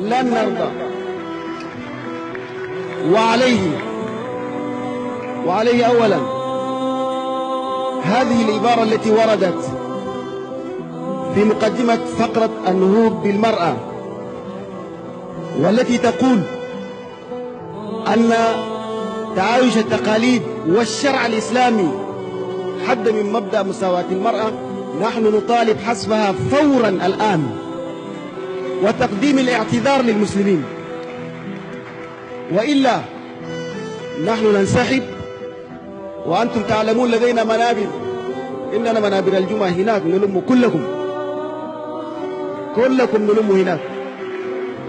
لن نرضى. وعليه أولا هذه العبارة التي وردت في مقدمة فقرة النهوض بالمرأة، والتي تقول أن تعايش التقاليد والشرع الإسلامي حد من مبدأ مساواة المرأة، نحن نطالب حسبها فورا الآن وتقديم الاعتذار للمسلمين، وإلا نحن ننسحب. وأنتم تعلمون لدينا منابر، إننا منابر الجمعة هناك نلم كلكم نلم هناك،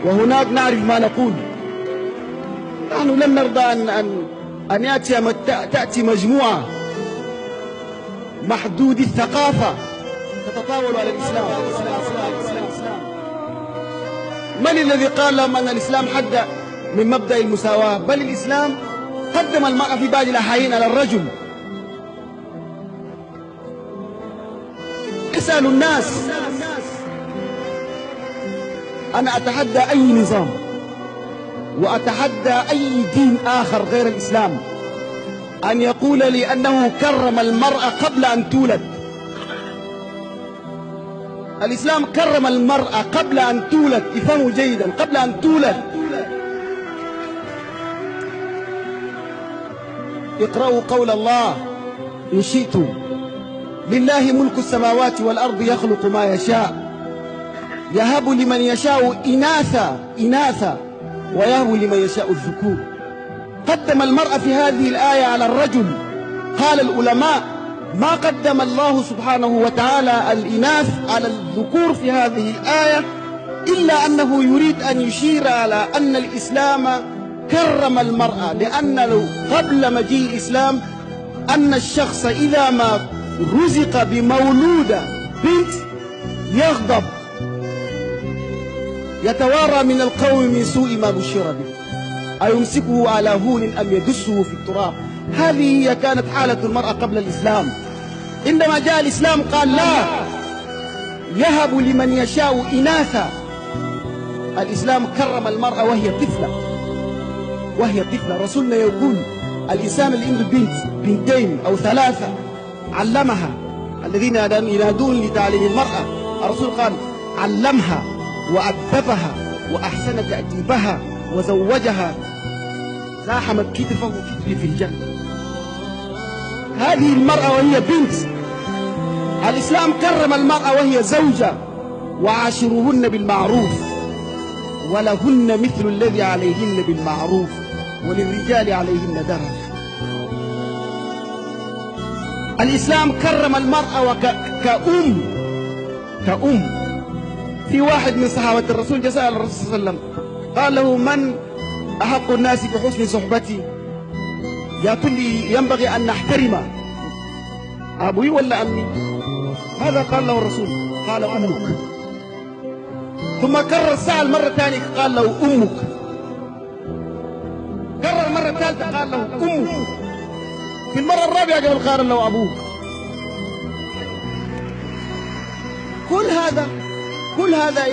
وهناك نعرف ما نقول. نحن لن نرضى أن تأتي مجموعة محدود الثقافة تتطاول على الإسلام. من الذي قال لهم أن الإسلام حد من مبدأ المساواة؟ بل الإسلام قدم المرأة في بعض الأحيان على الرجل. اسألوا الناس. أنا أتحدى أي نظام وأتحدى أي دين آخر غير الإسلام أن يقول لي أنه كرم المرأة قبل أن تولد. الإسلام كرم المرأة قبل أن تولد، افهموا جيدا، قبل أن تولد. اقرأوا قول الله إن شئتم: لله ملك السماوات والأرض يخلق ما يشاء يهب لمن يشاء إناثا ويهب لمن يشاء الذكور. قدم المرأة في هذه الآية على الرجل. قال العلماء: ما قدم الله سبحانه وتعالى الإناث على الذكور في هذه الآية إلا أنه يريد أن يشير على أن الإسلام كرم المرأة، لأنه قبل مجيء الإسلام أن الشخص إذا ما رزق بمولودة بنت يغضب، يتوارى من القوم من سوء ما بشر به، أيمسكه على هون أم يدسه في التراب. هذه هي كانت حالة المرأة قبل الإسلام. عندما جاء الإسلام قال: لا، يهب لمن يشاء إناثا. الإسلام كرم المرأة وهي طفلة. رسولنا يقول: الإنسان اللي عنده بنتين أو ثلاثة علمها. الذين ينادون لتعليم المرأة، الرسول قال: علمها وأدبها وأحسن تأديبها وزوجها، زاحمت كتفه كتفي في الجنة. هذه المرأة وهي بنت. الإسلام كرم المرأة وهي زوجة: وعاشروهن بالمعروف ولهن مثل الذي عليهن بالمعروف وللرجال عليهن درجة. الإسلام كرم المرأة كأم. في واحد من صحابة الرسول جاء سأل الرسول صلى الله عليه وسلم، قال له: من أحق الناس بحسن صحبتي؟ يقول لي: ينبغي أن نحترم أبوي ولا أمي؟ ماذا قال له الرسول؟ قال: أمك. ثم كرر السؤال مرة ثانية، قال له: أمك. كرر مرة ثالثة قال له: أمك. في المرة الرابعة قال له: أبوك. كل هذا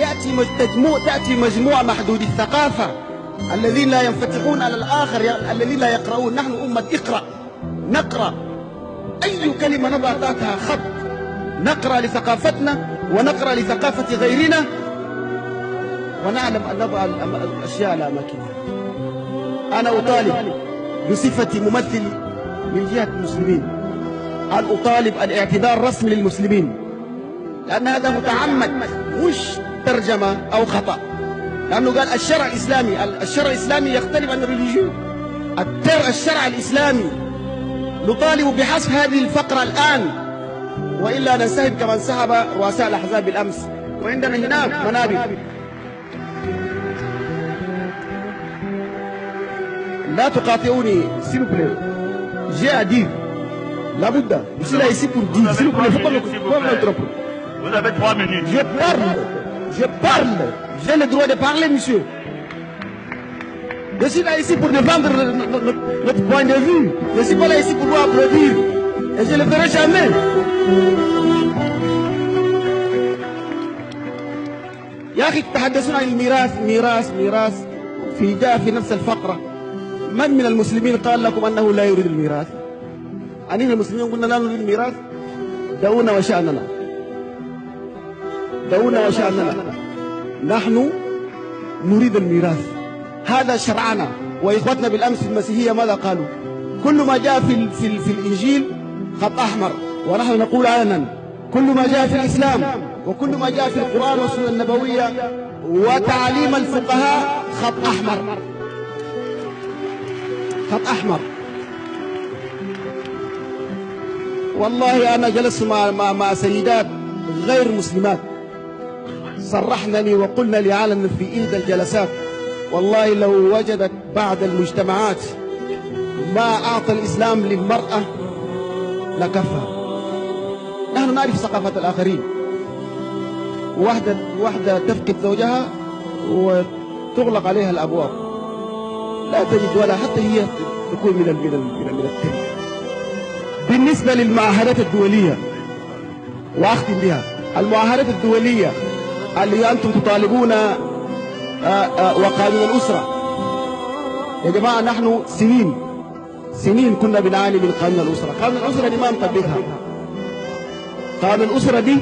تأتي مجموعة محدود الثقافة الذين لا ينفتحون على الآخر، الذين لا يقرؤون. نحن أمة نقرأ أي كلمة نضع تحتها خط، نقرأ لثقافتنا ونقرأ لثقافة غيرنا، ونعلم أن نضع الأشياء على أماكنها. أنا أطالب بصفتي ممثل من جهة المسلمين أن أطالب الاعتذار رسمي للمسلمين، لأن هذا متعمد مش ترجمة أو خطأ. لأنه قال الشرع الإسلامي يختلف عن الريليجيون. الشرع الإسلامي نطالب بحذف هذه الفقرة الآن، وإلا ننسحب كما انسحب رؤساء الأحزاب بالأمس. وعندنا هناك منابر. لا تقاطعوني s'il vous plaît. J'ai à dire. La Bouddha, je suis là ici pour dire, s'il vous plaît, faut pas m'interrompre. Vous avez 3 minutes. Je parle. J'ai le droit de parler, monsieur. Je suis là ici pour défendre notre point de vue. Je ne suis pas là ici pour vous applaudir. Et je ne le ferai jamais. يا أخي تتحدثون عن الميراث، ميراث جاء في نفس الفقرة. من المسلمين قال لكم أنه لا يريد الميراث؟ أننا المسلمين قلنا لا نريد الميراث؟ دعونا وشأننا، دعونا وشأننا، نحن نريد الميراث، هذا شرعنا. وإخوتنا بالأمس في المسيحية ماذا قالوا؟ كل ما جاء في الإنجيل خط أحمر، ونحن نقول علنا كل ما جاء في الإسلام وكل ما جاء في القرآن والسنة النبوية وتعاليم الفقهاء خط أحمر، خط أحمر. والله أنا جلست مع سيدات غير مسلمات صرحنا لي وقلنا لي علنا في إحدى الجلسات، والله لو وجدت بعض المجتمعات ما أعطى الإسلام للمرأة لكفى. نحن نعرف ثقافة الآخرين، واحدة تفقد زوجها وتغلق عليها الأبواب، لا تجد ولا حتى هي تكون من التاني. بالنسبة للمعاهدات الدولية، وأختم بها، المعاهدات الدولية اللي أنتم تطالبون وقانون الأسرة، يا جماعة نحن سنين كنا بنعاني من قانون الأسرة. قانون الأسرة دي ما نطبقها، قانون الأسرة دي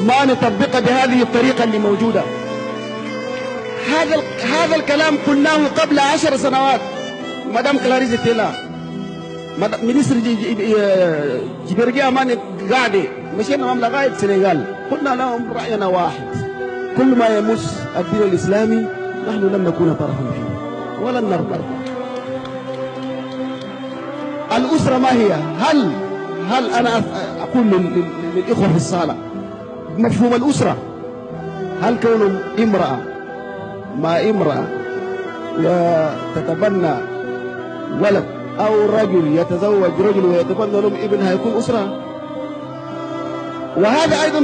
ما نطبقها بهذه الطريقة اللي موجودة. هذا الكلام قلناه قبل 10 سنوات. مدام كلاريس تيلا مينستر جبرجي أمان قاعدة مشينا مملكة لغاية السنغال، قلنا لهم رأينا واحد، كل ما يمس الدين الإسلامي نحن لن نكون طرفا فيه ولن نرضى. الأسرة ما هي؟ هل أنا أقول للإخوة في الصالة مفهوم الأسرة، هل كون امرأة مع امرأة وتتبنى ولد أو رجل يتزوج رجل ويتبنى لهم ابن هيكون أسرة؟ وهذا أيضا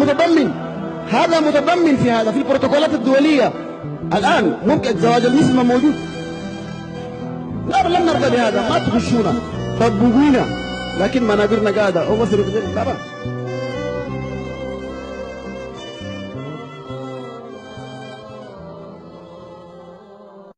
متضمن في هذا في البروتوكولات الدولية. الآن ممكن زواج المسلم موجود، لا لن نرضى بهذا، ما تخشونا طبقونا، لكن منابرنا قاعدة أو مثل لا